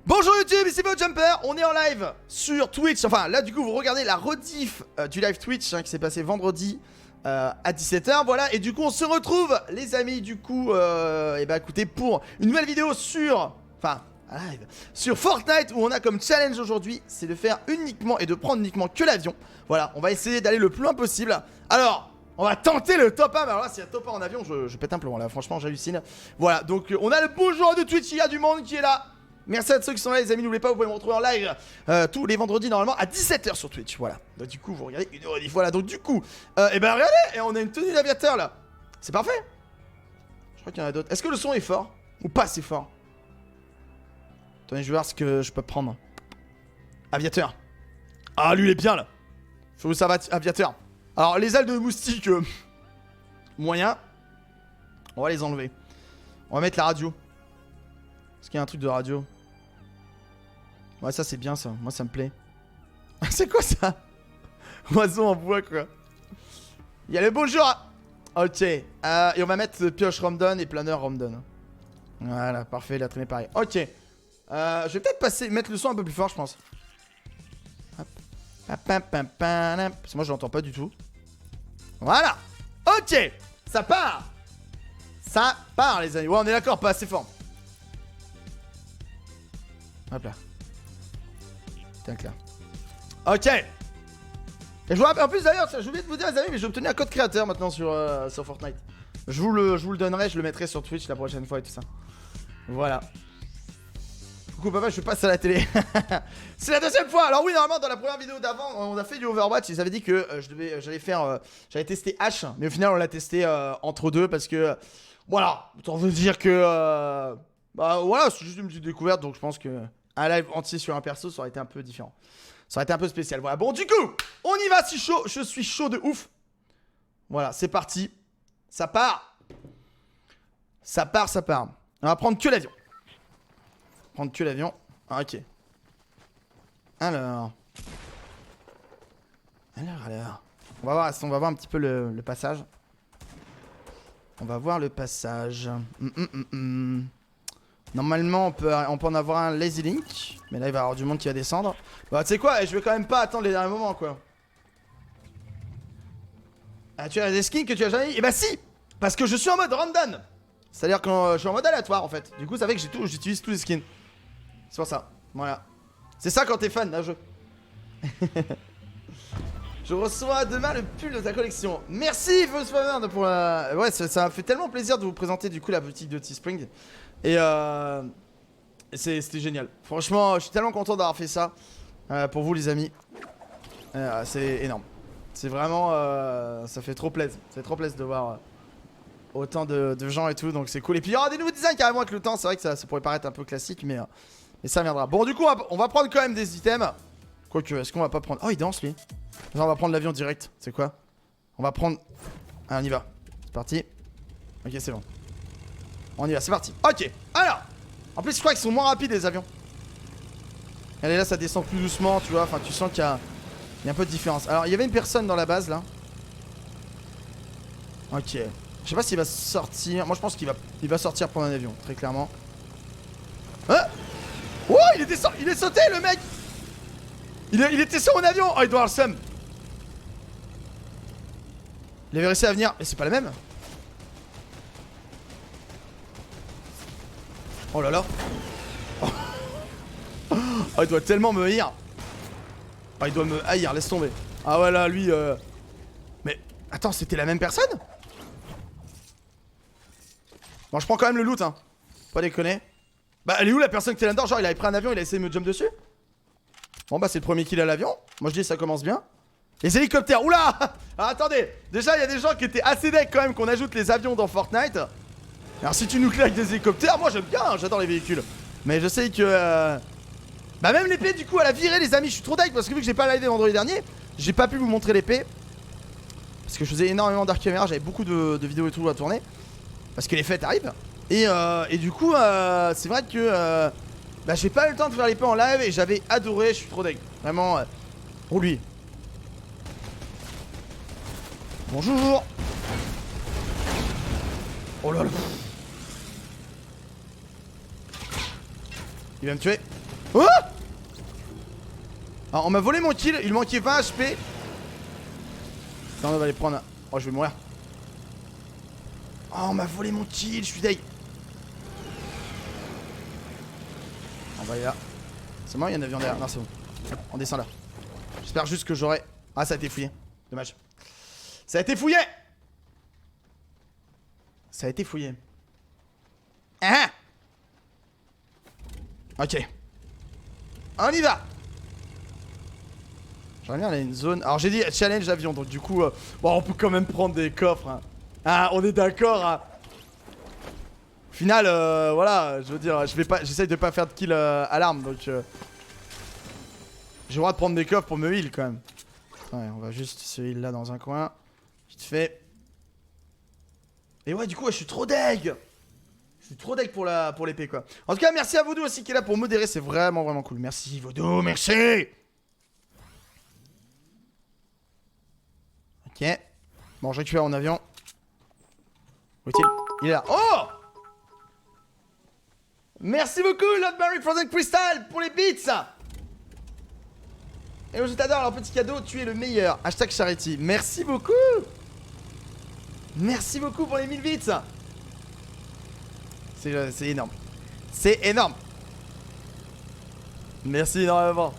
Bonjour YouTube, ici Jumper, on est en live sur Twitch. Enfin là du coup vous regardez la rediff du live Twitch qui s'est passé vendredi à 17h. Voilà, et du coup on se retrouve les amis du coup et bah écoutez, pour une nouvelle vidéo sur... Enfin live sur Fortnite, où on a comme challenge aujourd'hui, c'est de faire uniquement et de prendre uniquement que l'avion. Voilà, on va essayer d'aller le plus loin possible. Alors on va tenter le top 1, mais alors là s'il y a top 1 en avion je pète un plomb là, franchement j'hallucine. Voilà, donc on a le beau joueur de Twitch, il y a du monde qui est là. Merci à tous ceux qui sont là les amis, n'oubliez pas, vous pouvez me retrouver en live tous les vendredis normalement à 17h sur Twitch, voilà. Donc du coup vous regardez une heure et 10, voilà, donc du coup, et ben regardez, et on a une tenue d'aviateur là. C'est parfait. Je crois qu'il y en a d'autres. Est-ce que le son est fort ou pas assez fort? Attendez, je vais voir ce que je peux prendre. Aviateur. Ah lui il est bien là. Faut ça va, aviateur. Alors les ailes de moustique, moyen. On va les enlever. On va mettre la radio. Est-ce qu'il y a un truc de radio? Ouais, ça c'est bien ça, moi ça me plaît. C'est quoi ça? Oiseau en bois quoi. Il y a le bonjour. Ok, et on va mettre pioche Ramdon et planeur Ramdon. Voilà, parfait, il a traîné pareil. Ok, je vais peut-être mettre le son un peu plus fort je pense. Hop. Parce que moi je l'entends pas du tout. Voilà. Ok, ça part. Ça part les amis, ouais on est d'accord, pas assez fort. Hop là. Tac là. Ok. Et je vous rappelle, en plus d'ailleurs, j'ai oublié de vous dire les amis, mais j'ai obtenu un code créateur maintenant sur Fortnite. Je vous le donnerai, je le mettrai sur Twitch la prochaine fois et tout ça. Voilà. Coucou papa, je passe à la télé. C'est la deuxième fois. Alors oui, normalement dans la première vidéo d'avant, on a fait du Overwatch. Ils avaient dit que j'allais tester H, mais au final on l'a testé entre deux parce que voilà, autant vous dire que bah voilà, c'est juste une petite découverte, donc je pense que un live entier sur un perso, ça aurait été un peu différent. Ça aurait été un peu spécial. Voilà, bon du coup, on y va, si chaud, je suis chaud de ouf. Voilà, c'est parti. Ça part. Ça part, ça part. On va prendre que l'avion. Prendre que l'avion. Ah, ok. Alors. On va voir un petit peu le passage. On va voir le passage. Normalement, on peut en avoir un Lazy Link. Mais là, il va y avoir du monde qui va descendre. Bah, tu sais quoi, je vais quand même pas attendre les derniers moments, quoi. Ah, tu as des skins que tu as jamais eu? Eh bah, si! Parce que je suis en mode random. C'est-à-dire que je suis en mode aléatoire, en fait. Du coup, ça fait que j'utilise tous les skins. C'est pour ça. Voilà. C'est ça quand t'es fan d'un jeu. Je reçois demain le pull de ta collection. Merci, Volkswagen, pour la... Ouais, ça m'a fait tellement plaisir de vous présenter, du coup, la boutique de Teespring. Et c'était génial. Franchement, je suis tellement content d'avoir fait ça pour vous les amis. C'est énorme. C'est vraiment... ça fait trop plaisir. Ça fait trop plaisir de voir autant de gens et tout. Donc c'est cool. Et puis il y aura des nouveaux designs carrément avec le temps. C'est vrai que ça pourrait paraître un peu classique, mais ça viendra. Bon, du coup, on va prendre quand même des items. Quoique, est-ce qu'on va pas prendre... Oh, il danse lui. Genre, on va prendre l'avion direct. C'est quoi? On va prendre... Ah, on y va. C'est parti. Ok, c'est bon. On y va, c'est parti. Ok, alors. En plus, je crois qu'ils sont moins rapides les avions. Allez, là, ça descend plus doucement, tu vois. Enfin, tu sens qu'il y a un peu de différence. Alors, il y avait une personne dans la base, là. Ok. Je sais pas s'il va sortir. Moi, je pense qu'il va sortir prendre un avion, très clairement. Hein? Oh, il est sauté, le mec. Il était sur mon avion. Oh, il doit avoir le seum. Il avait réussi à venir. Mais c'est pas la même. Oh là là. Oh, il doit tellement me haïr. Oh, il doit me haïr, laisse tomber. Ah ouais là, lui Mais, attends, c'était la même personne? Bon, je prends quand même le loot, hein. Pas déconner. Bah, elle est où la personne qui était là-dedans? Genre, il avait pris un avion, il a essayé de me jump dessus? Bon, bah, c'est le premier kill à l'avion. Moi, je dis, ça commence bien. Les hélicoptères, oula. Alors, attendez. Déjà, il y a des gens qui étaient assez deck quand même qu'on ajoute les avions dans Fortnite. Alors si tu nous claques des hélicoptères, moi j'aime bien, hein, j'adore les véhicules. Mais je sais que... Bah même l'épée du coup elle a viré les amis, je suis trop deck parce que vu que j'ai pas live vendredi dernier, j'ai pas pu vous montrer l'épée. Parce que je faisais énormément d'arc caméra, j'avais beaucoup de vidéos et tout à tourner. Parce que les fêtes arrivent. Et du coup c'est vrai que bah j'ai pas eu le temps de faire l'épée en live et j'avais adoré, je suis trop deck. Vraiment, pour lui. Bonjour. Oh là là. Il va me tuer. Oh! Alors, on m'a volé mon kill, il manquait 20 HP. Attends, on va aller prendre. Oh, je vais mourir. Oh, on m'a volé mon kill, je suis deg. On va aller là. C'est moi, il y a un avion derrière. Non, c'est bon. On descend là. J'espère juste que j'aurai. Ah, ça a été fouillé. Dommage. Ça a été fouillé! Ça a été fouillé. Ah! Ok. On y va! J'aimerais bien aller à une zone. Alors j'ai dit challenge avion, donc du coup, bon, on peut quand même prendre des coffres. Hein. Ah, on est d'accord. Hein. Au final, voilà, je veux dire, j'essaye de pas faire de kill à l'arme, donc j'ai le droit de prendre des coffres pour me heal quand même. Ouais, on va juste se heal là dans un coin, vite fait. Et ouais, du coup, ouais, je suis trop deg. Je suis trop deg pour l'épée quoi. En tout cas, merci à Vodou aussi qui est là pour modérer, c'est vraiment vraiment cool. Merci Vodou, merci. Ok. Bon, je récupère mon avion. Où est-il? Il est là. Oh! Merci beaucoup, Lord Barry Frozen Crystal, pour les bits. Et je t'adore, alors petit cadeau, tu es le meilleur. Hashtag Charity. Merci beaucoup. Merci beaucoup pour les 1000 bits. C'est énorme. C'est énorme. Merci énormément.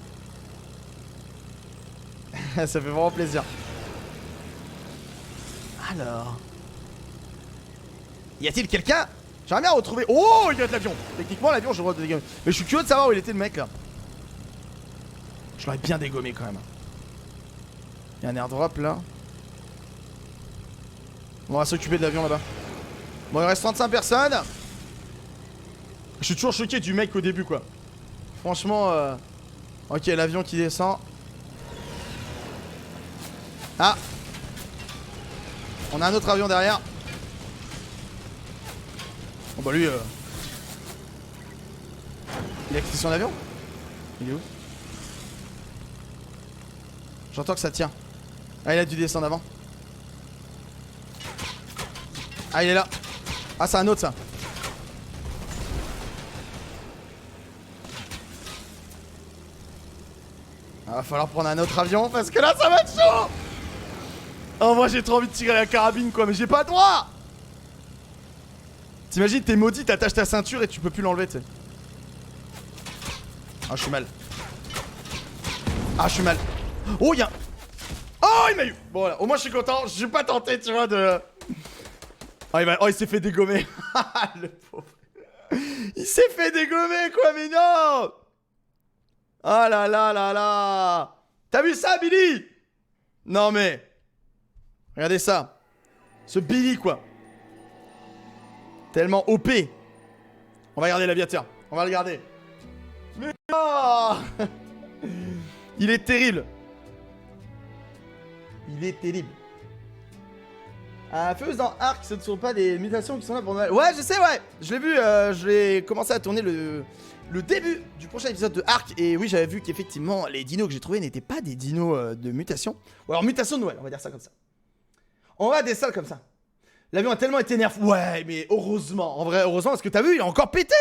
Ça fait vraiment plaisir. Alors, y a-t-il quelqu'un? J'aimerais bien retrouver. Oh, il y a de l'avion. Techniquement, l'avion, je le vois dégommer. Mais je suis curieux de savoir où il était le mec là. Je l'aurais bien dégommé quand même. Il y a un airdrop là. On va s'occuper de l'avion là-bas. Bon, il reste 35 personnes. Je suis toujours choqué du mec au début quoi. Franchement, ok, l'avion qui descend. Ah! On a un autre avion derrière. Bon bah lui il a quitté son avion. Il est où? J'entends que ça tient. Ah, il a dû descendre avant. Ah, il est là. Ah, c'est un autre ça. Ah, va falloir prendre un autre avion parce que là ça va être chaud. Oh, moi j'ai trop envie de tirer la carabine quoi, mais j'ai pas le droit. T'imagines, t'es maudit, t'attaches ta ceinture et tu peux plus l'enlever, tu sais. Ah, je suis mal. Ah, je suis mal. Oh, y'a. Oh, il m'a eu. Bon, voilà, au moins je suis content. Je vais pas tenter, tu vois, de. Oh, il s'est fait dégommer. Le pauvre. Il s'est fait dégommer, quoi, mais non. Oh là là là là. T'as vu ça, Billy? Non, mais. Regardez ça. Ce Billy, quoi. Tellement OP. On va garder l'aviateur. On va le garder. Mais non. Il est terrible. Il est terrible. Feuse dans Ark, ce ne sont pas des mutations qui sont là pour Noël. Ouais, je sais, ouais. Je l'ai vu, je vais commencer à tourner le début du prochain épisode de Ark. Et oui, j'avais vu qu'effectivement, les dinos que j'ai trouvés n'étaient pas des dinos de mutation. Ou alors mutation de Noël, on va dire ça comme ça. On va des salles comme ça. L'avion a tellement été nerf. Ouais, mais heureusement. En vrai, heureusement, parce que t'as vu, il a encore pété.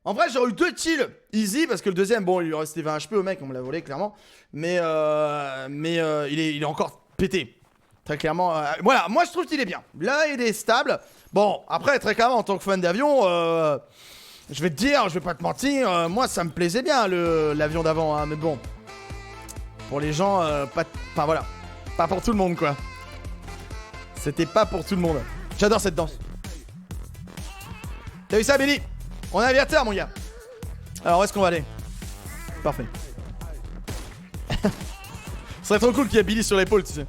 En vrai, j'aurais eu 2 kills easy. Parce que le deuxième, bon, il lui restait 20 HP au mec. On me l'a volé, clairement. Mais il est encore pété. Très clairement. Voilà, moi, je trouve qu'il est bien. Là, il est stable. Bon, après, très clairement, en tant que fan d'avion, je vais te dire, je vais pas te mentir. Moi, ça me plaisait bien, l'avion d'avant. Hein, mais bon. Pour les gens, enfin, voilà. Pas pour tout le monde, quoi. C'était pas pour tout le monde. J'adore cette danse. T'as vu ça, Billy? On est aviateur, mon gars. Alors, où est-ce qu'on va aller? Parfait. Ce serait trop cool qu'il y ait Billy sur l'épaule, tu sais.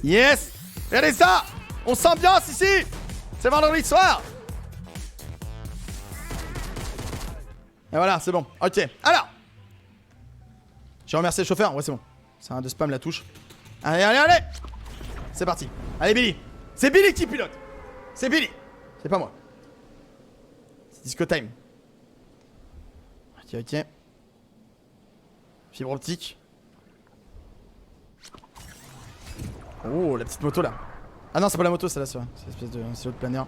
Yes! Regardez ça! On s'ambiance ici! C'est vendredi soir! Et voilà, c'est bon. Ok. Alors! J'ai remercié le chauffeur. Ouais, c'est bon. C'est un de spam la touche. Allez, allez, allez! C'est parti. Allez, Billy. C'est Billy qui pilote. C'est Billy. C'est pas moi. C'est disco time. Ok, ok. Fibre optique. Oh, la petite moto là. Ah non, c'est pas la moto, celle-là, c'est l'autre planeur.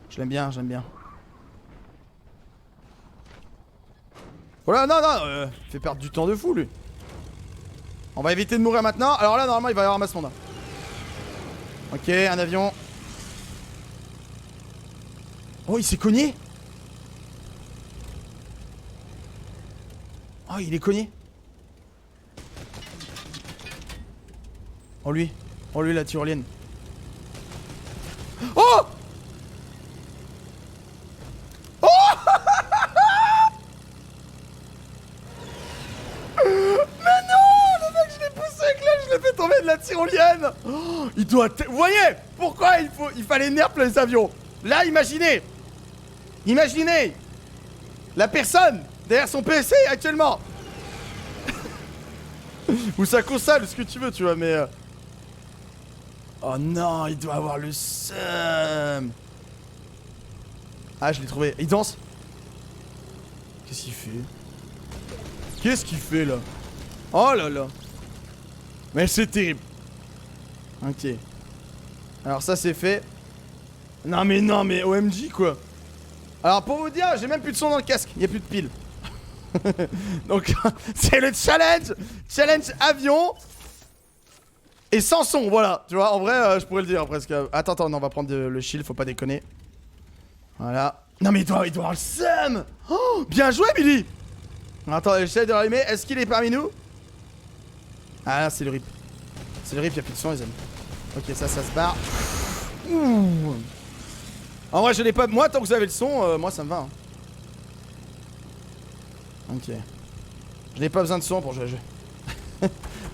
Je l'aime bien, j'aime bien. Voilà, non, non, il fait perdre du temps de fou, lui. On va éviter de mourir maintenant. Alors là, normalement, il va y avoir un masse monde. Ok, un avion. Oh, il s'est cogné. Oh, il est cogné. Oh, lui. Oh, lui, la tyrolienne. Oh! Oh! Mais non! Le mec, je l'ai poussé avec là, je l'ai fait tomber de la tyrolienne. Oh, il doit... Vous voyez? Pourquoi il fallait nerf les avions? Là, imaginez! Imaginez! La personne derrière son PC actuellement! Ou sa console, ce que tu veux, tu vois, mais... Oh non, il doit avoir le seum. Ah, je l'ai trouvé. Il danse. Qu'est-ce qu'il fait? Qu'est-ce qu'il fait, là? Oh là là. Mais c'est terrible. Ok. Alors ça, c'est fait. Non, mais OMG, quoi. Alors, pour vous dire, j'ai même plus de son dans le casque. Il n'y a plus de piles. Donc, c'est le challenge. Challenge avion. Et sans son, voilà. Tu vois, en vrai, je pourrais le dire presque. Attends, non, on va prendre le shield, faut pas déconner. Voilà. Non, mais il doit avoir le seum. Oh, bien joué, Billy. Attends, j'essaie de l'allumer. Est-ce qu'il est parmi nous? Ah, c'est le rip. C'est le rip, y'a plus de son, les amis. Ok, ça se barre. Ouh. En vrai, je l'ai pas. Moi, tant que vous avez le son, moi, ça me va. Hein. Ok. Je n'ai pas besoin de son pour jouer à jeu.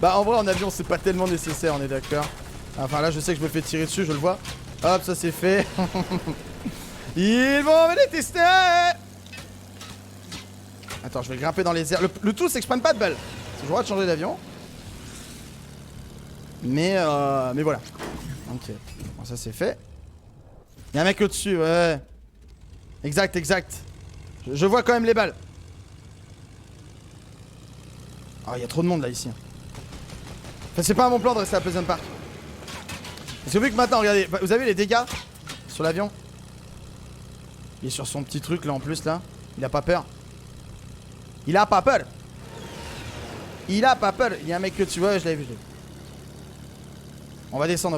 Bah, en vrai, en avion, c'est pas tellement nécessaire, on est d'accord. Enfin, là, je sais que je me fais tirer dessus, je le vois. Hop, ça c'est fait. Ils vont me détester. Attends, je vais grimper dans les airs. Le tout, c'est que je prenne pas de balles. J'ai le droit de changer d'avion. Mais voilà. Ok. Bon, ça c'est fait. Y'a un mec au-dessus, ouais. Exact. Je vois quand même les balles. Ah, il y a trop de monde là ici. Enfin, c'est pas un bon plan de rester à Pleasant Park. Parce que vu que maintenant, regardez, vous avez les dégâts sur l'avion. Il est sur son petit truc là en plus là. Il a pas peur. Il a pas peur. Il y a un mec que tu vois, je l'avais vu. On va descendre.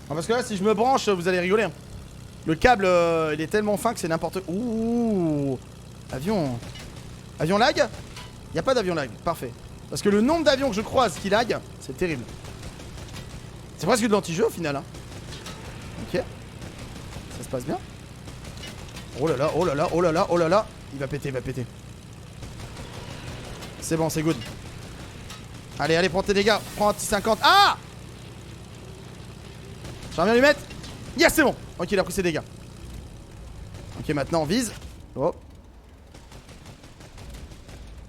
Ah, parce que là, si je me branche, vous allez rigoler. Hein. Le câble, il est tellement fin que c'est n'importe quoi. Ouh. Avion. Avion lag? Il n'y a pas d'avion lag, parfait. Parce que le nombre d'avions que je croise qui lag, c'est terrible. C'est presque de l'anti-jeu au final. Hein. Ok. Ça se passe bien. Oh là là. Il va péter. C'est bon, c'est good. Allez, prends tes dégâts. Prends un petit 50. Ah! J'aimerais bien lui mettre. Yes, c'est bon. Ok, il a pris ses dégâts. Ok, maintenant on vise. Oh.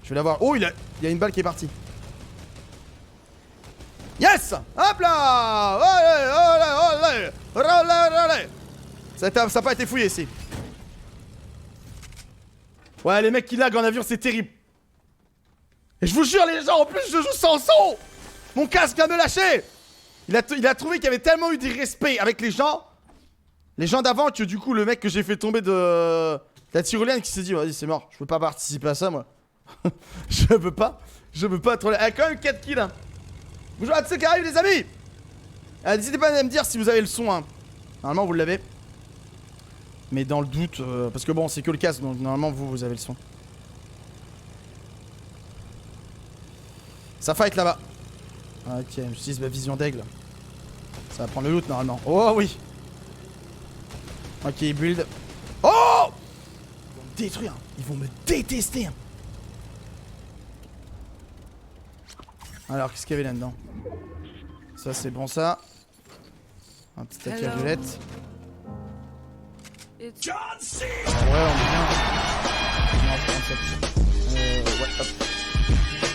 Je vais l'avoir. Oh, il y a une balle qui est partie. Yes! Hop là! Allez! Ça n'a pas été fouillé ici. Ouais, les mecs qui lag en avion, c'est terrible. Et je vous jure, les gens, en plus, je joue sans son. Mon casque vient de lâcher. Il a trouvé qu'il y avait tellement eu d'irrespect avec les gens d'avant que du coup, le mec que j'ai fait tomber de la tyrolienne qui s'est dit, vas-y, c'est mort, je peux pas participer à ça, moi. Je peux pas troller. Ah, quand même 4 kills. Hein. Bonjour à tous ceux qui arrivent, les amis. N'hésitez pas à me dire si vous avez le son. Hein. Normalement, vous l'avez. Mais dans le doute, parce que bon, c'est que le casque, donc normalement, vous avez le son. Ça fight là-bas. Ok, j'utilise ma vision d'aigle. Ça va prendre le loot normalement. Oh oui. Ok, build. Oh! Ils vont me détruire. Ils vont me détester. Alors, qu'est-ce qu'il y avait là-dedans? Ça, c'est bon, ça. Un petit taquet à violette. Ouais, on est bien. Ouais, hop.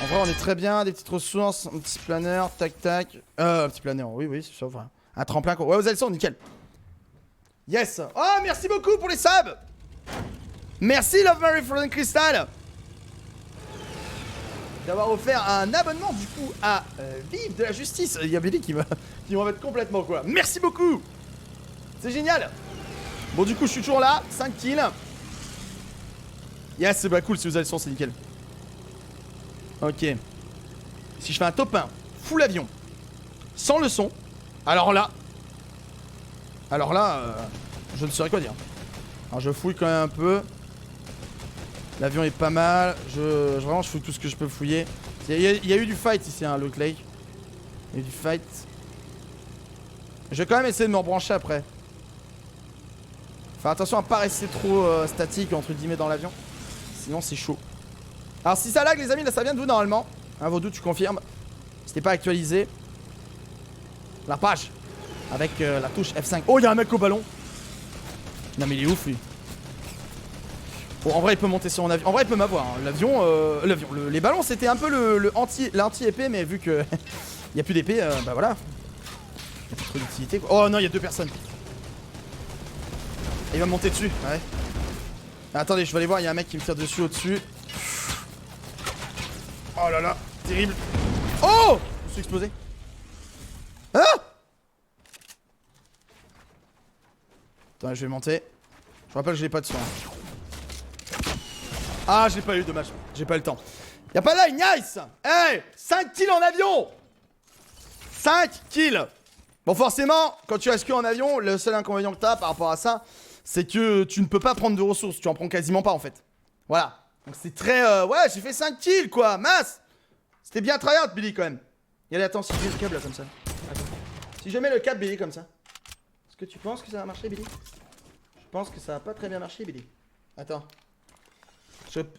En vrai, on est très bien. Des petites ressources, un petit planeur, tac. Un petit planeur, oui, c'est ça. Enfin, un tremplin. Ouais, vous avez le son, nickel. Yes. Oh, merci beaucoup pour les subs. Merci, Love Mary Frozen Crystal. D'avoir offert un abonnement du coup à Vive de la Justice. Il y a Billy qui va mettre complètement quoi. Merci beaucoup. C'est génial. Bon, du coup, je suis toujours là. 5 kills. Yes, c'est bah cool si vous avez le son, c'est nickel. Ok. Si je fais un top 1, full avion, sans le son, alors là, je ne saurais quoi dire. Alors je fouille quand même un peu. L'avion est pas mal. Vraiment, je fouille tout ce que je peux fouiller. Il y a eu du fight ici, hein, Loot Lake. Il y a eu du fight. Je vais quand même essayer de me rebrancher après. Faire attention à pas rester trop statique entre guillemets dans l'avion. Sinon c'est chaud. Alors si ça lag les amis, là ça vient d'où normalement? Hein, Vaudou, tu confirmes? C'était pas actualisé. L'arpage. Avec la touche F5. Oh, il y a un mec au ballon. Non mais il est ouf lui. Bon, en vrai il peut monter sur mon avion. En vrai il peut m'avoir, hein. L'avion, les ballons c'était un peu l'anti-épée, mais vu que il y a plus d'épée, bah voilà. Il y a plus trop d'utilité quoi. Oh non, il y a 2 personnes. Il va me monter dessus, ouais. Attendez, je vais aller voir, il y a un mec qui me tire dessus au-dessus. Oh là là, terrible. Oh! Je me suis explosé. Hein? Attends, je vais monter. Je rappelle que je l'ai pas de soin. Ah, j'ai pas eu, dommage. J'ai pas eu le temps. Y'a pas de line, nice! Hey! 5 kills en avion! 5 kills! Bon, forcément, quand tu restes que en avion, le seul inconvénient que t'as par rapport à ça, c'est que tu ne peux pas prendre de ressources. Tu en prends quasiment pas en fait. Voilà. Donc c'est très. Ouais, j'ai fait 5 kills quoi, masse! C'était bien tryhard, Billy quand même. Et allez, attends, si je mets le câble là comme ça. Attends. Si je mets le câble, Billy, comme ça. Est-ce que tu penses que ça va marcher, Billy? Je pense que ça va pas très bien marcher, Billy. Attends.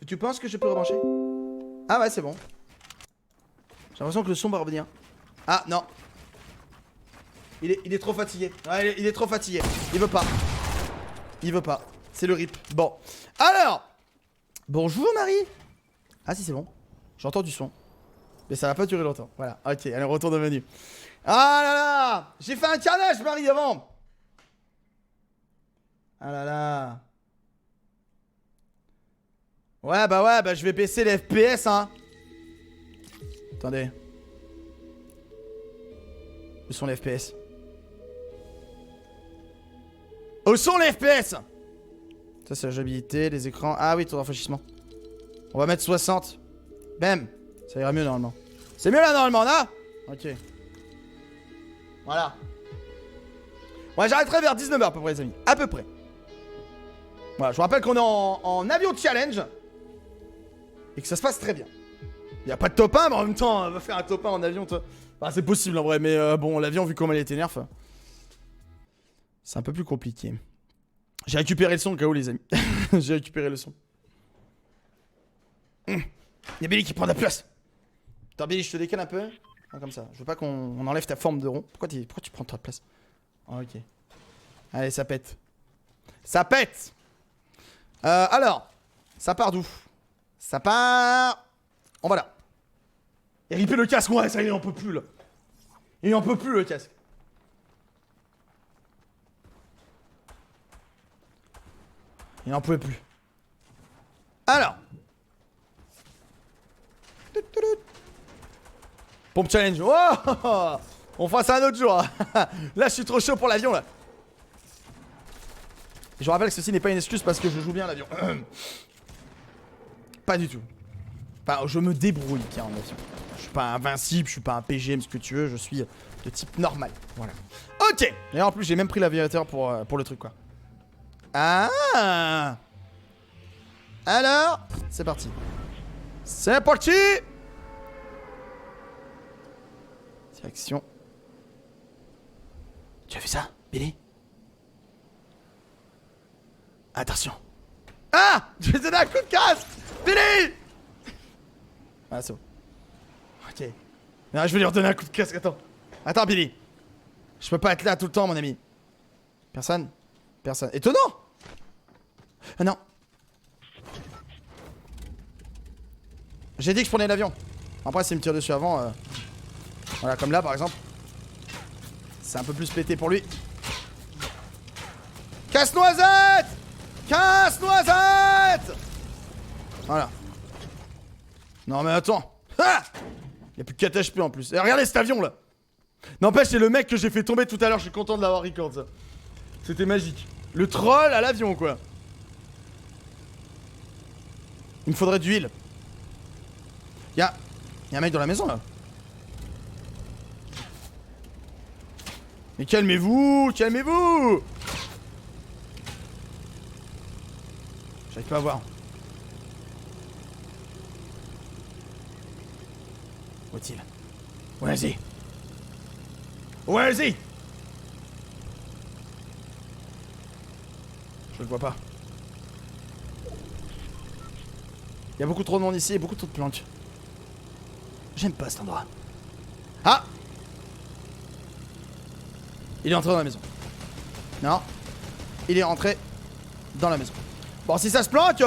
Tu penses que je peux rebrancher? Ah ouais, c'est bon. J'ai l'impression que le son va revenir. Ah non. Il est trop fatigué. Ouais, il est trop fatigué. Il veut pas. Il veut pas. C'est le rip. Bon. Alors. Bonjour Marie. Ah si, c'est bon. J'entends du son. Mais ça va pas durer longtemps. Voilà. Ok, allez, retour de menu. Ah là là. J'ai fait un carnage, Marie, avant. Ah là là. Ouais, bah je vais baisser les FPS, hein. Attendez. Où sont les FPS? Où sont les FPS? Ça, c'est la jouabilité, les écrans. Ah oui, taux d'enrichissement. On va mettre 60. Bam. Ça ira mieux normalement. C'est mieux là normalement, là? Ok. Voilà. Ouais, j'arrêterai vers 19h à peu près, les amis. À peu près. Voilà, je vous rappelle qu'on est en avion challenge. Et que ça se passe très bien. Y'a pas de top 1, mais en même temps, on va faire un top 1 en avion, toi. Bah, c'est possible en vrai, mais bon, l'avion, vu comment elle était nerf, c'est un peu plus compliqué. J'ai récupéré le son au cas où, les amis. J'ai récupéré le son. Y'a Billy qui prend de la place. Attends, Billy, je te décale un peu. Ah, comme ça. Je veux pas qu'on enlève ta forme de rond. Pourquoi tu prends ta place? Oh, ok. Allez, ça pète. Ça pète! Alors, ça part d'où? Ça part... On va là. Et ripper le casque, ouais, ça il en peut plus là. Il en peut plus le casque. Il en pouvait plus. Alors. Pompe challenge. Oh, on fera ça un autre jour. Là, je suis trop chaud pour l'avion là. Et je vous rappelle que ceci n'est pas une excuse parce que je joue bien l'avion. Pas du tout. Enfin, je me débrouille bien en avion. Je suis pas invincible, je suis pas un PGM, ce que tu veux, je suis de type normal. Voilà. Ok. Et en plus, j'ai même pris l'aviateur pour le truc, quoi. Ah. Alors, c'est parti. C'est parti. Direction. Tu as vu ça, Billy? Attention. Ah! Je vais te donner un coup de casse! Billy! Ah, c'est bon. Ok. Non, je vais lui redonner un coup de casque, attends. Attends, Billy. Je peux pas être là tout le temps, mon ami. Personne? Personne. Étonnant! Ah non. J'ai dit que je prenais l'avion. Après, s'il me tire dessus avant... Voilà, comme là, par exemple. C'est un peu plus pété pour lui. Casse-noisette! Casse-noisette! Voilà. Non mais attends. Ah! Y'a plus de 4 HP en plus. Et regardez cet avion là. N'empêche, c'est le mec que j'ai fait tomber tout à l'heure. Je suis content de l'avoir record ça. C'était magique. Le troll à l'avion, quoi. Il me faudrait de l'huile. Y'a un mec dans la maison, là. Mais calmez-vous, calmez-vous. J'arrive pas à voir. Où est-il? Where is he? Where is he? Je le vois pas. Il y a beaucoup trop de monde ici et beaucoup trop de planques. J'aime pas cet endroit. Ah! Il est entré dans la maison. Non. Il est rentré dans la maison. Bon, si ça se planque...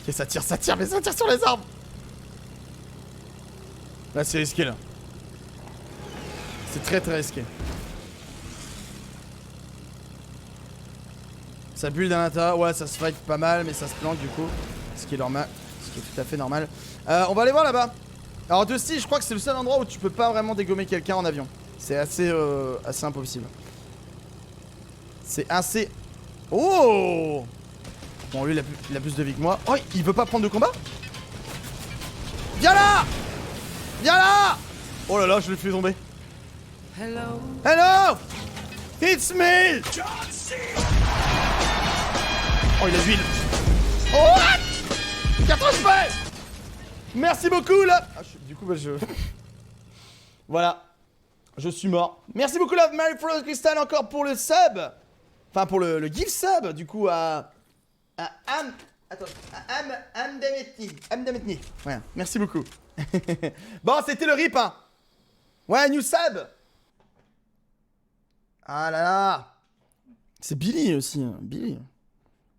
Ok, ça tire, mais ça tire sur les arbres. Là, c'est risqué, là. C'est très très risqué. Ça bulle d'un l'intérieur. Ouais, ça se fight pas mal, mais ça se planque du coup. Ce qui est normal. Ce qui est tout à fait normal. On va aller voir là-bas. Alors, Dusty, je crois que c'est le seul endroit où tu peux pas vraiment dégommer quelqu'un en avion. C'est assez impossible. C'est assez... Oh! Bon, lui, il a plus de vie que moi. Oh, il veut pas prendre de combat? Viens là! Viens là! Oh là là, je l'ai fait tomber. Hello! Hello! It's me! Oh, il a de l'huile. Oh, what? 4 HP! Merci beaucoup, là! Ah, du coup, bah, je... Voilà. Je suis mort. Merci beaucoup, Love Mary Frozen Crystal, encore pour le sub. Enfin, pour le gift sub, du coup, à Amdametni. Ouais, merci beaucoup. Bon, c'était le rip, hein. Ouais, new sub. Ah là là. C'est Billy aussi, hein. Billy.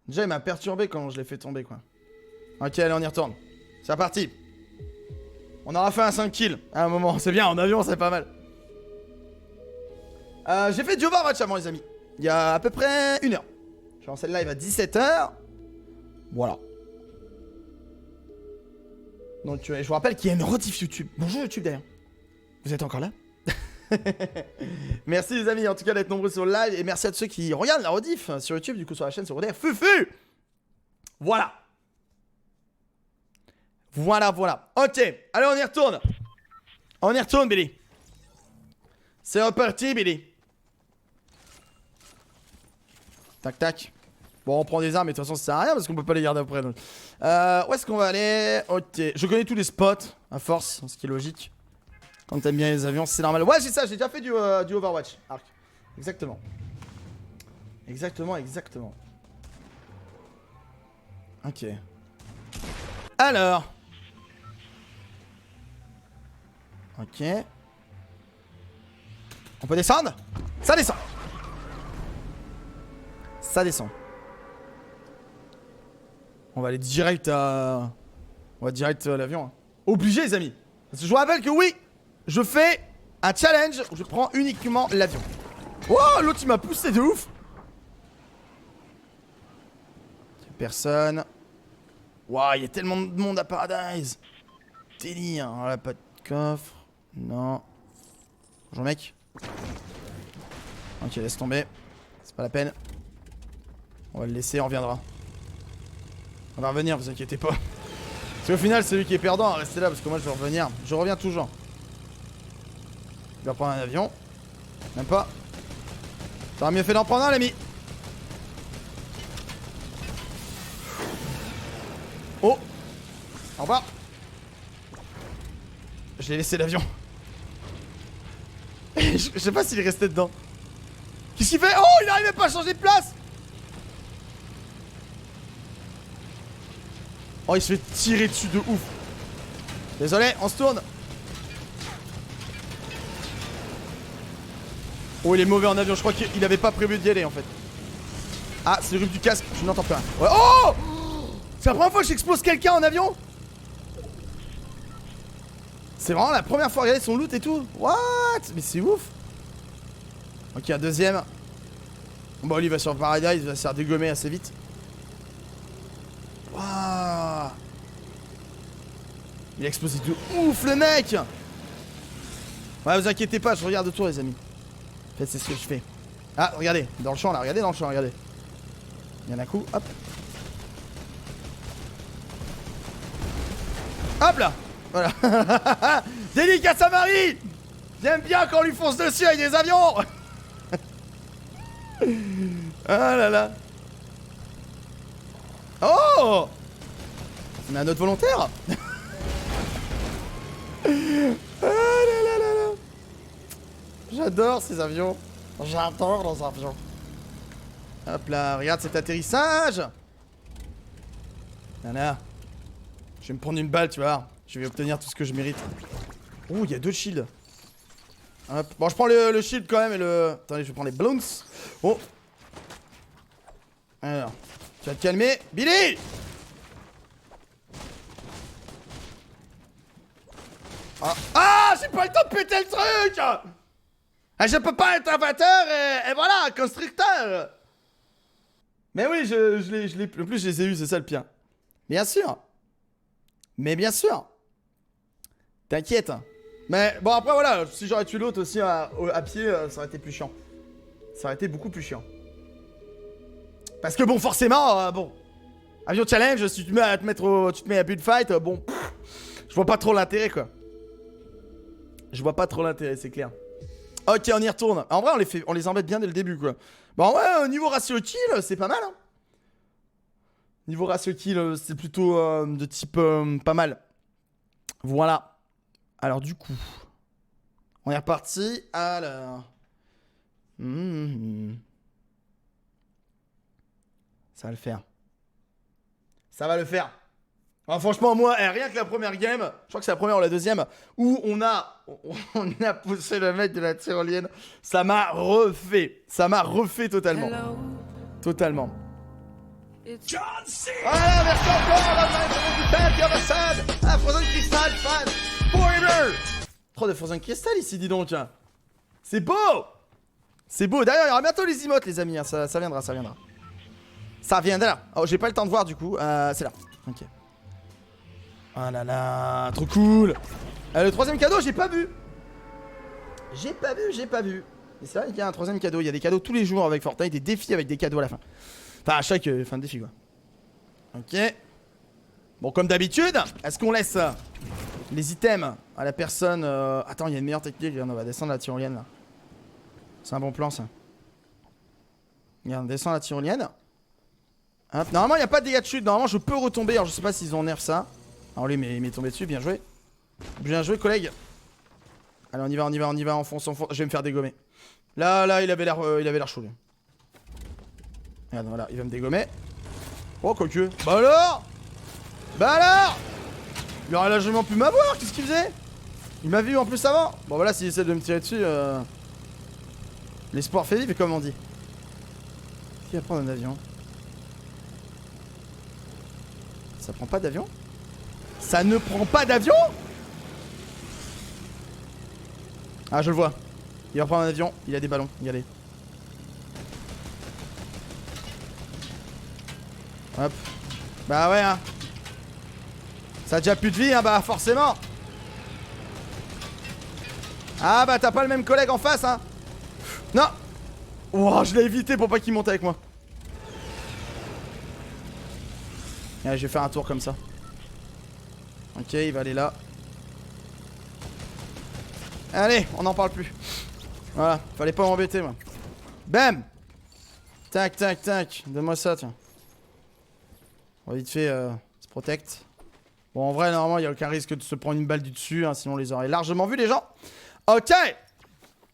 Déjà, il m'a perturbé quand je l'ai fait tomber, quoi. Ok, allez, on y retourne. C'est parti. On aura fait un 5 kills à un moment. C'est bien, en avion, c'est pas mal. J'ai fait du Overwatch avant, les amis. Il y a à peu près 1 heure. Je suis en live à 17h. Voilà. Donc, je vous rappelle qu'il y a une rediff YouTube. Bonjour YouTube d'ailleurs. Vous êtes encore là? Merci les amis, en tout cas d'être nombreux sur le live. Et merci à tous ceux qui regardent la rediff sur YouTube, du coup sur la chaîne, sur Rodère. Fufu. Voilà. Voilà. Ok, allez on y retourne. On y retourne, Billy. C'est reparti, Billy. Tac, tac. Bon, on prend des armes, mais de toute façon, ça sert à rien parce qu'on peut pas les garder après. Donc. Où est-ce qu'on va aller? Ok. Je connais tous les spots, à force, ce qui est logique. Quand t'aimes bien les avions, c'est normal. Ouais, j'ai ça, j'ai déjà fait du Overwatch. Arc. Exactement. Exactement. Ok. Alors. Ok. On peut descendre? Ça descend. Ça descend. On va aller direct à... On va direct à l'avion. Hein. Obligé, les amis. Parce que je vous rappelle que oui, je fais un challenge où je prends uniquement l'avion. Oh, l'autre il m'a poussé de ouf. Personne. Waouh, il y a tellement de monde à Paradise. Délire. Voilà, pas de coffre. Non. Bonjour, mec. Ok, laisse tomber. C'est pas la peine. On va le laisser, on reviendra. On va revenir, vous inquiétez pas. Parce qu'au final, c'est lui qui est perdant. Restez là parce que moi je vais revenir. Je reviens toujours. Il va prendre un avion. Même pas. T'aurais mieux fait d'en prendre un, l'ami. Oh. Au revoir. J'ai laissé l'avion. Je sais pas s'il est resté dedans. Qu'est-ce qu'il fait? Oh, il n'arrivait pas à changer de place. Oh, il se fait tirer dessus de ouf. Désolé, on se tourne. Oh, il est mauvais en avion. Je crois qu'il avait pas prévu d'y aller en fait. Ah, c'est le rip du casque. Je n'entends pas. Ouais. Oh, c'est la première fois que j'explose quelqu'un en avion. C'est vraiment la première fois. Regardez son loot et tout. What? Mais c'est ouf. Ok, un deuxième. Bon, lui il va sur Paradise. Il va se faire dégommer assez vite. Waouh. Il a explosé de ouf le mec. Ouais, vous inquiétez pas, je regarde autour les amis. fait, c'est ce que je fais. Ah, regardez, dans le champ là, regardez dans le champ, regardez. Il y en a un coup, hop. Hop là. Voilà. Délicat à Marie. J'aime bien quand on lui fonce dessus avec des avions. Ah là là. Oh. On a un autre volontaire. Ah là là là là. J'adore ces avions. J'adore les avions. Hop là, regarde cet atterrissage. Nana. Je vais me prendre une balle, tu vois. Je vais obtenir tout ce que je mérite. Oh, il y a 2 shields. Hop. Bon, je prends le shield quand même et le... Attendez, je vais prendre les balloons. Oh. Alors, tu vas te calmer. Billy. Ah, j'ai pas le temps de péter le truc. Ah, je peux pas être inventeur et voilà, constructeur. Mais oui, je l'ai... En plus, je les ai eus, c'est ça le pire. Bien sûr. Mais bien sûr. T'inquiète. Mais bon, après, voilà, si j'aurais tué l'autre aussi à pied, ça aurait été plus chiant. Ça aurait été beaucoup plus chiant. Parce que bon, forcément, bon. Avion challenge, si tu te mets à tu te mets à but de fight, bon, pff, je vois pas trop l'intérêt, quoi. Je vois pas trop l'intérêt, c'est clair. Ok, on y retourne. En vrai, on les embête bien dès le début, quoi. Bon, ouais, niveau ratio kill, c'est pas mal, hein. Niveau ratio kill, c'est plutôt de type pas mal. Voilà. Alors, du coup, on est reparti. Alors. Ça va le faire. Ça va le faire. Alors, franchement, moi, rien que la première game, je crois que c'est la première ou la deuxième, où on a poussé le mec de la tyrolienne, ça m'a refait. Ça m'a refait totalement. Hello. Totalement. Voilà, merci encore. Ah, Frozen Crystal, fan. Forever. Trop de Frozen Crystal ici, dis donc. C'est beau. C'est beau. D'ailleurs, il y aura bientôt les emotes, les amis. Hein. Ça viendra, ça viendra. Ça viendra. Oh, j'ai pas le temps de voir du coup. C'est là. Ok. Oh là là, trop cool. Le troisième cadeau, j'ai pas vu. J'ai pas vu. Et c'est vrai qu'il y a un troisième cadeau. Il y a des cadeaux tous les jours avec Fortnite, des défis avec des cadeaux à la fin. Enfin, à chaque fin de défi, quoi. Ok. Bon, comme d'habitude, est-ce qu'on laisse les items à la personne Attends, il y a une meilleure technique. On va descendre la tyrolienne, là. C'est un bon plan, ça. Regarde, on descend la tyrolienne. Hop. Normalement, il n'y a pas de dégâts de chute. Normalement, je peux retomber. Alors, je sais pas s'ils ont nerf ça. Alors, lui, il m'est tombé dessus. Bien joué. Bien joué, collègue. Allez, on y va. On fonce. Je vais me faire dégommer. Là, il avait l'air chaud, lui. Regarde, voilà, il va me dégommer. Oh, quoique. Bah alors il aurait largement pu m'avoir. Qu'est-ce qu'il faisait? Il m'a vu en plus avant. Bon, voilà, s'il essaie de me tirer dessus, l'espoir fait vivre, comme on dit. Qui va prendre un avion? Ça prend pas d'avion? Ça ne prend pas d'avion? Ah, je le vois. Il va prendre un avion, il a des ballons, regardez. Hop. Bah ouais, hein. Ça a déjà plus de vie, hein, bah forcément. Ah bah t'as pas le même collègue en face, hein. Non. Oh, je l'ai évité pour pas qu'il monte avec moi. Allez, je vais faire un tour comme ça. Ok, il va aller là. Allez, on n'en parle plus. Voilà, fallait pas m'embêter, moi. Bam. Tac, tac, tac. Donne-moi ça, tiens. On va vite fait se protect. Bon, en vrai, normalement, il n'y a aucun risque de se prendre une balle du dessus, hein, sinon on les aurait largement vus, les gens. Ok.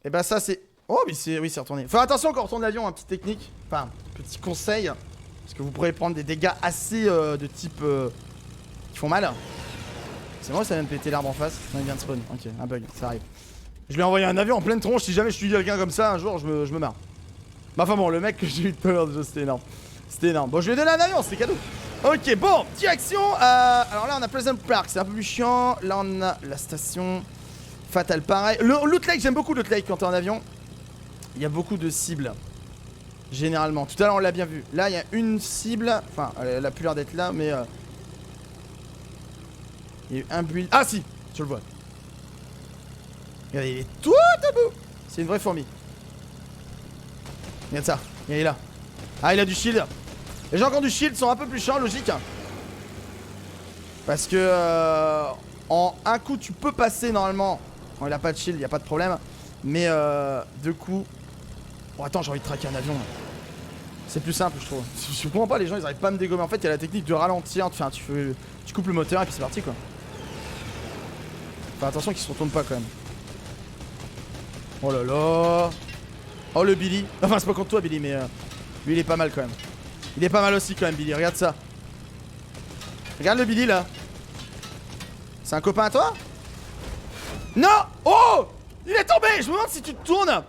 Et bah ça, c'est... Oh, mais c'est... Oui, c'est retourné. Faut attention quand on retourne l'avion, un petit technique. Enfin, petit conseil. Parce que vous pourrez prendre des dégâts assez de type... qui font mal. C'est moi, ça vient de péter l'arbre en face. Non, il vient de spawn. Ok, un bug, ça arrive. Je lui ai envoyé un avion en pleine tronche. Si jamais je suis quelqu'un comme ça, un jour, je me marre. Bah, enfin bon, le mec que j'ai eu tout à l'heure, c'était énorme. C'était énorme. Bon, je lui ai donné un avion, c'était cadeau. Ok, bon, direction. Alors là, on a Pleasant Park, c'est un peu plus chiant. Là, on a la station Fatal, pareil. Le Loot Lake, j'aime beaucoup Loot Lake quand t'es en avion. Il y a beaucoup de cibles. Généralement. Tout à l'heure, on l'a bien vu. Là, il y a une cible. Enfin, elle a plus l'air d'être là, mais. Il y a eu un build. Ah, si, je le vois. Regardez, il est tout à bout. C'est une vraie fourmi. Regarde ça, il est là. Ah, il a du shield. Les gens qui ont du shield sont un peu plus chiants, logique. Parce que en un coup tu peux passer normalement. Bon, il a pas de shield, y a pas de problème. Mais deux coups. Oh attends, j'ai envie de traquer un avion là. C'est plus simple je trouve. Je comprends pas, les gens ils arrivent pas à me dégommer. En fait il y a la technique de ralentir. Enfin tu coupes le moteur et puis c'est parti quoi. Enfin attention qu'ils se retournent pas quand même. Oh là là. Oh le Billy. Enfin c'est pas contre toi Billy mais lui il est pas mal quand même. Il est pas mal aussi quand même Billy, regarde ça. Regarde le Billy là. C'est un copain à toi? Non. Oh, il est tombé. Je me demande si tu te tournes.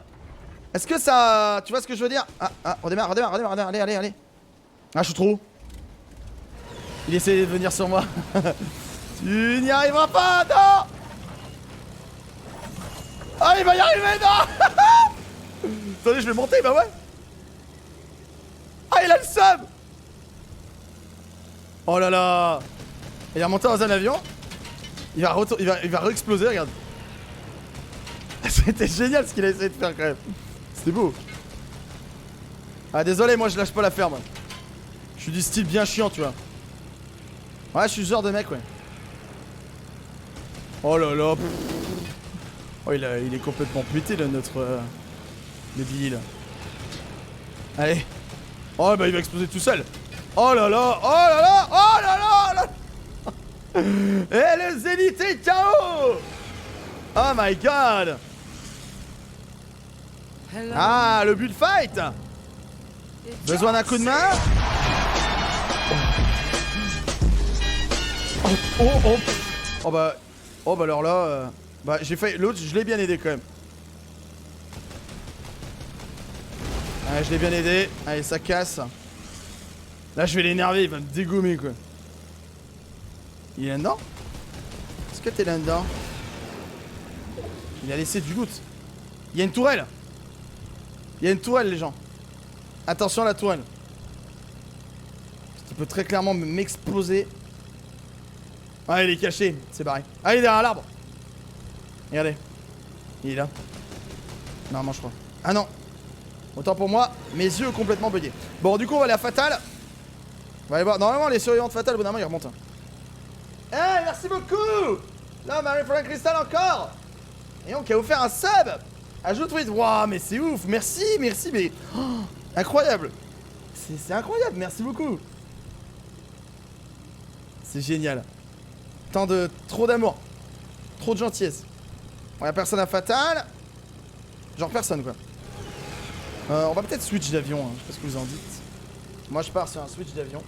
Est-ce que ça... Tu vois ce que je veux dire? Ah, redémarre, allez. Ah, je suis trop haut. Il essaie de venir sur moi. Tu n'y arriveras pas, non. Ah, il va y arriver, non. Attendez, je vais monter, bah ouais. Ah, il a le seum. Oh là là. Il est remonté dans un avion. Il va re-exploser, regarde. C'était génial ce qu'il a essayé de faire quand même. C'était beau. Ah désolé, moi je lâche pas l'affaire moi. Je suis du style bien chiant, tu vois. Ouais, je suis ce genre de mec, ouais. Oh là là. Oh il est complètement pété là, notre... le Billy là. Allez. Oh bah il va exploser tout seul. Oh là là. Oh là là. Oh là là, là. Et le Zénith est KO. Oh my god. Ah, le bullfight. Besoin d'un coup de main. Oh bah alors là bah j'ai failli, l'autre je l'ai bien aidé quand même. Ouais, je l'ai bien aidé. Allez, ça casse. Là je vais l'énerver, il va me dégommer quoi. Il est là-dedans? Est-ce que t'es là-dedans? Il a laissé du loot. Il y a une tourelle. Il y a une tourelle, les gens. Attention à la tourelle. Qui peut très clairement m'exploser. Ah, il est caché. C'est barré. Ah, il est derrière l'arbre. Regardez. Il est là. Normalement, je crois. Ah non. Autant pour moi, mes yeux complètement buggés. Bon, du coup, on va aller à Fatal. On va aller voir. Normalement, les surveillants de Fatal, au bout d'un moment, ils remontent. Eh, hey, merci beaucoup. Là, Marie Florent Cristal encore. Et on qui a offert un sub. Ajoute tweet. Waouh, mais c'est ouf. Merci, mais oh, incroyable. C'est incroyable, merci beaucoup. C'est génial. Trop d'amour. Trop de gentillesse. Bon, y'a personne à Fatal. Genre personne quoi. On va peut-être switch d'avion, hein. Je sais pas ce que vous en dites. Moi je pars sur un switch d'avion.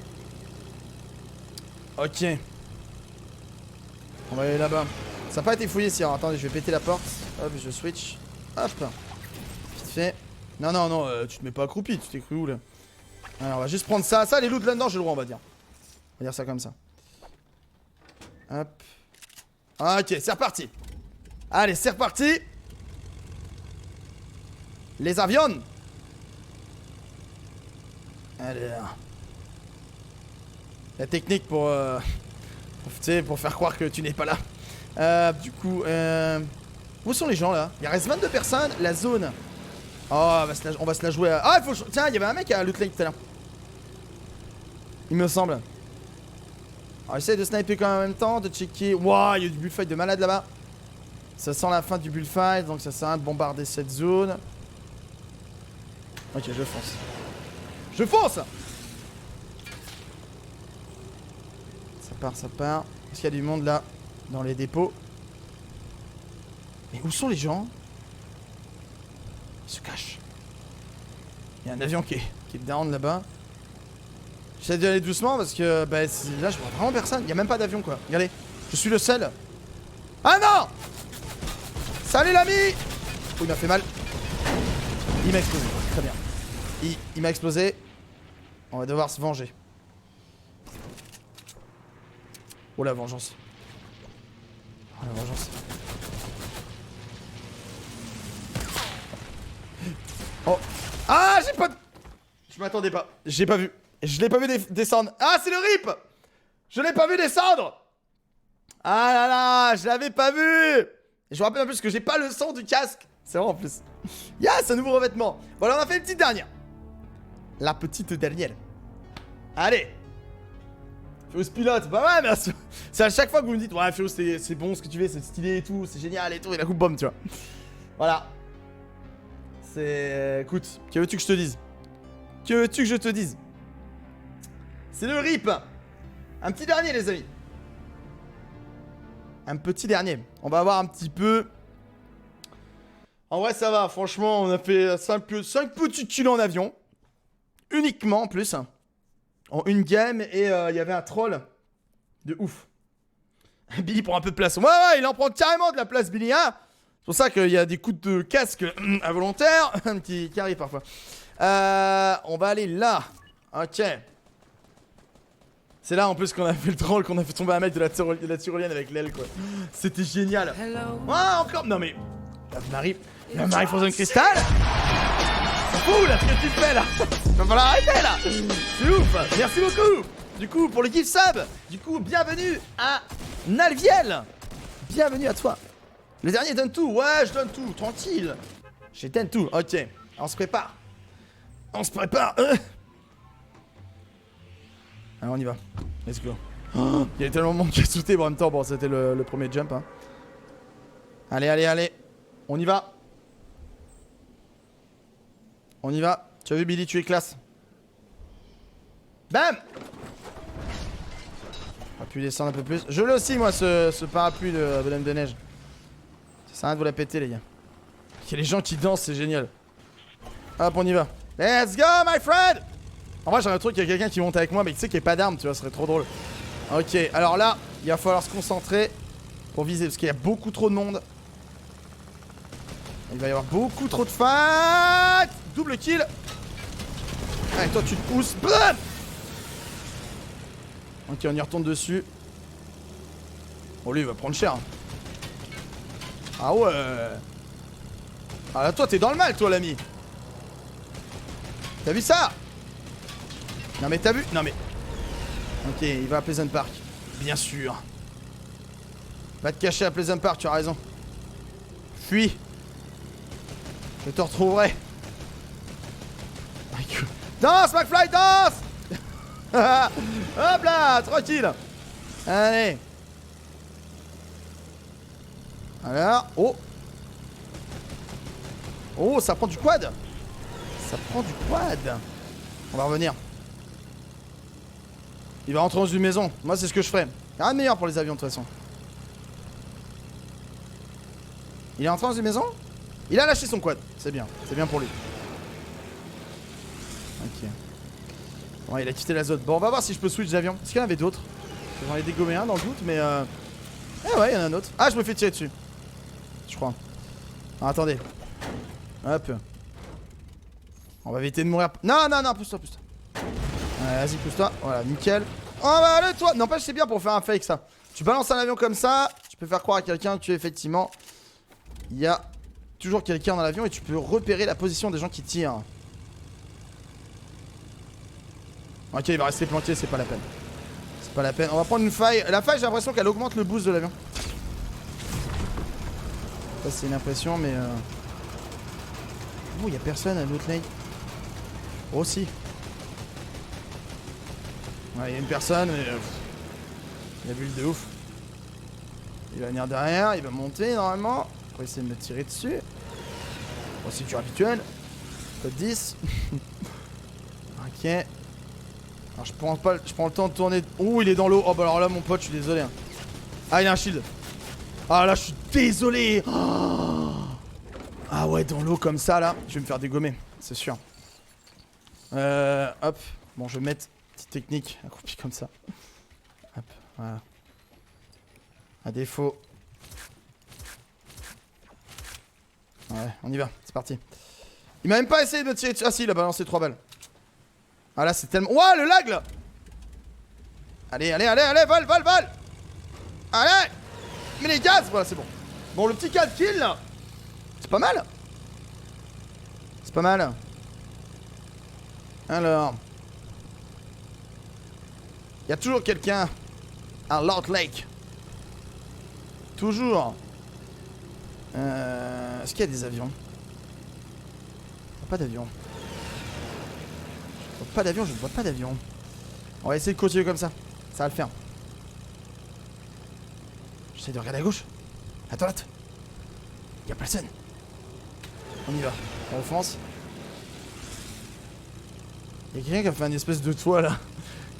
Ok. On va aller là-bas. Ça n'a pas été fouillé ici. Alors attendez, je vais péter la porte. Hop, je switch. Hop. Vite fait. Non, tu te mets pas accroupi, tu t'es cru où là? Alors on va juste prendre ça. Ça, les loots là-dedans, j'ai le droit, on va dire. On va dire ça comme ça. Hop. Ok, c'est reparti. Allez, c'est reparti. Les avions. Alors. La technique pour faire croire que tu n'es pas là. Du coup, où sont les gens là? Il reste 22 personnes, la zone. Oh, on va se la jouer à... Ah, il faut... Tiens, il y avait un mec à Loot Lake tout à l'heure. Il me semble. Alors, essaye de sniper quand même en même temps, de checker... Waouh, il y a du bullfight de malade là-bas. Ça sent la fin du bullfight, donc ça sert à rien de bombarder cette zone. Ok, je fonce. Je fonce. Ça part. Est-ce qu'il y a du monde là? Dans les dépôts. Mais où sont les gens? Ils se cachent. Il y a un avion qui est down là-bas. J'essaie d'y aller doucement parce que bah, là je vois vraiment personne. Il n'y a même pas d'avion quoi. Regardez, je suis le seul. Ah non! Salut l'ami! Oh, il m'a fait mal. Il m'a explosé. Très bien. Il m'a explosé. On va devoir se venger. Oh la vengeance. Oh la vengeance. Oh. Ah, j'ai pas... Je m'attendais pas. J'ai pas vu. Je l'ai pas vu descendre. Ah, c'est le rip. Je l'ai pas vu descendre. Ah là là, je l'avais pas vu. Et je vous rappelle en plus que j'ai pas le son du casque. C'est vrai en plus. Yes, un nouveau revêtement. Voilà, on a fait une petite dernière. la petite dernière. Allez. Féus pilote, bah ouais, mais c'est à chaque fois que vous me dites, ouais, Féus, c'est bon ce que tu fais, c'est stylé et tout, c'est génial et tout, et la coupe bombe, tu vois. Voilà. C'est. Écoute, que veux-tu que je te dise? Que veux-tu que je te dise? C'est le RIP. Un petit dernier, les amis. Un petit dernier. On va voir un petit peu. En vrai, ça va. Franchement, on a fait 5 petites kills en avion. Uniquement, en plus. En une game. Et il y avait un troll. De ouf. Billy prend un peu de place. Ouais, il en prend carrément de la place, Billy. Hein, c'est pour ça qu'il y a des coups de casque involontaires qui arrivent parfois. On va aller là. Ok. C'est là en plus qu'on a fait le troll, qu'on a fait tomber un mec de la tyrolienne avec l'aile, quoi. C'était génial. Ah, encore. Non mais. La Marie Frozen Crystal. C'est fou là ce que tu fais là. Va falloir arrêter là. C'est ouf. Merci beaucoup. Du coup, pour le gift sub. Du coup, bienvenue à Nalviel. Bienvenue à toi. Le dernier donne tout. Ouais, je donne tout. Tranquille. Je donne tout. Ok. On se prépare. On se prépare. Allez, on y va. Let's go. Oh, il y a tellement de monde qui a sauté, mais en même temps, bon, c'était le premier jump. Hein. Allez, allez, allez. On y va. On y va. Tu as vu, Billy, tu es classe. Bam. On va pu descendre un peu plus. Je l'ai aussi, moi, ce parapluie de Dame de Neige. Ça sert à rien de vous la péter, les gars. Il y a les gens qui dansent, c'est génial. Hop, on y va. Let's go, my friend. En vrai, j'ai un truc, il y a quelqu'un qui monte avec moi, mais tu sais qu'il n'y a pas d'arme, tu vois, ce serait trop drôle. Ok, alors là, il va falloir se concentrer pour viser, parce qu'il y a beaucoup trop de monde. Il va y avoir beaucoup trop de fight. Double kill. Allez, toi, tu te pousses. Bam. Ok, on y retourne dessus. Oh, lui, il va prendre cher. Hein. Ah ouais. Ah là, toi, t'es dans le mal, toi, l'ami. T'as vu ça? Non mais t'as vu? Non mais... Ok, il va à Pleasant Park. Bien sûr. Va te cacher à Pleasant Park, tu as raison. Fuis. Je te retrouverai. Danse, McFly, danse. Hop là, tranquille. Allez. Alors, oh. Oh, ça prend du quad. Ça prend du quad. On va revenir. Il va rentrer dans une maison. Moi, c'est ce que je ferais. Rien de meilleur pour les avions, de toute façon. Il est rentré dans une maison? Il a lâché son quad. C'est bien. C'est bien pour lui. Ok. Bon, il a quitté la zone. Bon, on va voir si je peux switch d'avion. Est-ce qu'il y en avait d'autres? J'en ai dégommé un dans le doute, mais eh ouais, il y en a un autre. Ah, je me fais tirer dessus. Je crois. Ah, attendez. Hop. On va éviter de mourir. Non, non, non, pousse-toi, pousse-toi. Vas-y, pousse-toi. Voilà, nickel. Oh bah allez, toi. N'empêche, c'est bien pour faire un fake, ça. Tu balances un avion comme ça, tu peux faire croire à quelqu'un que tu es effectivement... Il y a toujours quelqu'un dans l'avion et tu peux repérer la position des gens qui tirent. Ok, il va rester planqué, c'est pas la peine. C'est pas la peine. On va prendre une faille. La faille, j'ai l'impression qu'elle augmente le boost de l'avion. Ça, c'est une impression, mais... Oh, il y a personne à l'autre lane. Oh, si. Ouais, il y a une personne, mais... il a vu le de ouf. Il va venir derrière, il va monter normalement. Pour essayer de me tirer dessus. Procédure habituelle. Code 10. Ok. Alors je prends le temps de tourner. Oh, il est dans l'eau. Oh bah alors là mon pote, je suis désolé. Hein. Ah, il a un shield. Ah là, je suis désolé. Oh. Ah ouais, dans l'eau comme ça là, je vais me faire dégommer, c'est sûr. Hop. Bon, je vais mettre petite technique accroupi comme ça. Hop, voilà. À défaut. Ouais, on y va, c'est parti. Il m'a même pas essayé de me tirer dessus. Ah si, il a balancé 3 balles. Ah là, c'est tellement... Ouah, le lag là. Allez, allez, allez, allez, vol, vol, vol. Allez. Mais les gaz, voilà, c'est bon. Bon, le petit 4 kills là. C'est pas mal. C'est pas mal. Alors. Il y a toujours quelqu'un à Loud Lake. Toujours. Est-ce qu'il y a des avions? Pas d'avion. vois pas d'avion, je ne vois pas d'avion. On va essayer de continuer comme ça. Ça va le faire. J'essaie de regarder à gauche. À droite. Y'a personne. On y va. On fonce. Y'a quelqu'un qui a fait une espèce de toit là.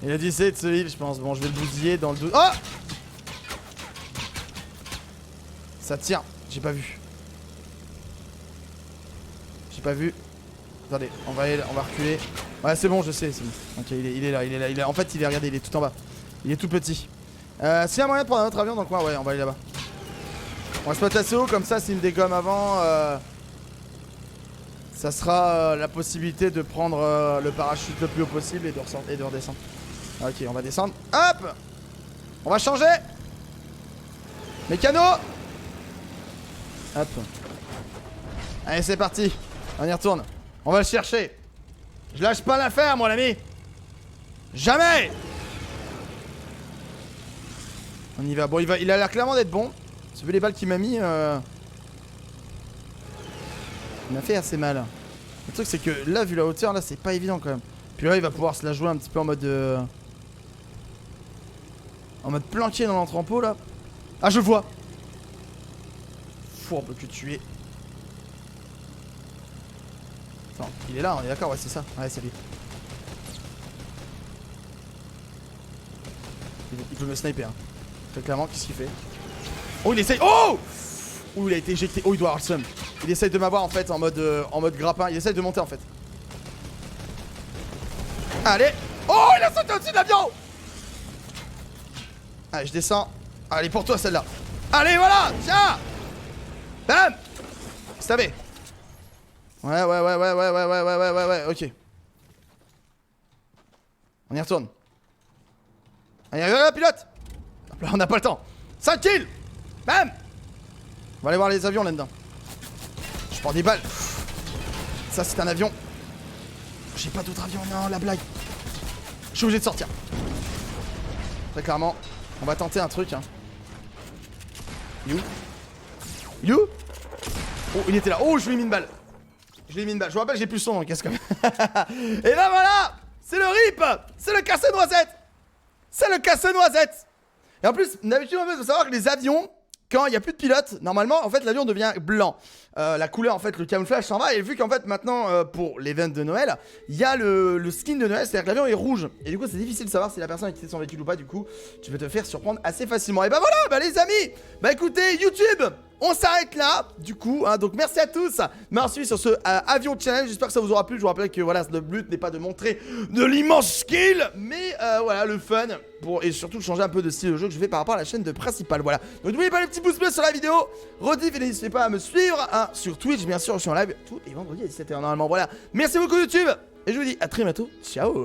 Il a dit c'est de ce heal, je pense. Bon, je vais le bousiller dans le dos. Oh! Ça tire. J'ai pas vu. J'ai pas vu. Attendez, on va reculer. Ouais, c'est bon, je sais, c'est bon. Ok, il est là. En fait, regardez, il est tout en bas. Il est tout petit. S'il y a moyen de prendre un autre avion, donc ouais, on va aller là-bas. On va se mettre assez haut, comme ça, s'il me dégomme avant, ça sera la possibilité de prendre le parachute le plus haut possible et de redescendre. Ok, on va descendre. Hop! On va changer! Mécano! Hop. Allez, c'est parti. On y retourne. On va le chercher. Je lâche pas l'affaire, mon ami. Jamais! On y va. Bon, il a l'air clairement d'être bon. J'ai vu les balles qu'il m'a mis. Il m'a fait assez mal. Le truc, c'est que là, vu la hauteur, là, c'est pas évident quand même. Puis là, il va pouvoir se la jouer un petit peu en mode. En mode planqué dans l'entrepôt là. Ah, je vois! Fourbe que tu es. Attends, il est là, on est d'accord, ouais, c'est ça. Ouais, c'est lui. Il peut me sniper, hein. Très clairement, qu'est-ce qu'il fait? Oh, il essaye. Oh! Oh, il a été éjecté. Oh, il doit avoir le seum. Il essaye de m'avoir en fait en mode grappin. Il essaye de monter en fait. Allez. Oh, il a sauté au-dessus de l'avion. Allez, je descends. Allez, pour toi celle-là. Allez, voilà. Tiens. Bam. Stabé. Ouais, ok. On y retourne. Allez, là, pilote. Hop là, on n'a pas le temps. 5 kills. Bam. On va aller voir les avions là-dedans. Je prends des balles. Ça, c'est un avion. J'ai pas d'autre avion, non, la blague. Je suis obligé de sortir. Très clairement, on va tenter un truc. Hein. Il est où? Il est où? Oh, il était là. Oh, je lui ai mis une balle. Je lui ai mis une balle. Je vous rappelle, j'ai plus le son dans le casque. Et ben voilà. C'est le RIP. C'est le casse-noisette. C'est le casse-noisette. Et en plus, d'habitude, il faut savoir que les avions, quand il n'y a plus de pilote, normalement, en fait, l'avion devient blanc. La couleur, en fait, le camouflage s'en va. Et vu qu'en fait, maintenant, pour l'event de Noël, il y a le skin de Noël, c'est-à-dire que l'avion est rouge. Et du coup, c'est difficile de savoir si la personne a quitté son véhicule ou pas. Du coup, tu peux te faire surprendre assez facilement. Et bah voilà, bah les amis, bah écoutez, YouTube, on s'arrête là, du coup, hein, donc merci à tous de m'avoir suivi sur ce avion challenge. J'espère que ça vous aura plu. Je vous rappelle que voilà, le but n'est pas de montrer de l'immense skill, mais voilà, le fun et surtout changer un peu de style de jeu que je fais par rapport à la chaîne de principale. Voilà. Donc n'oubliez pas les petits pouces bleus sur la vidéo, rediff et n'hésitez pas à me suivre hein, sur Twitch, bien sûr, je suis en live tous les vendredis à 17h normalement. Voilà. Merci beaucoup YouTube et je vous dis à très bientôt. Ciao.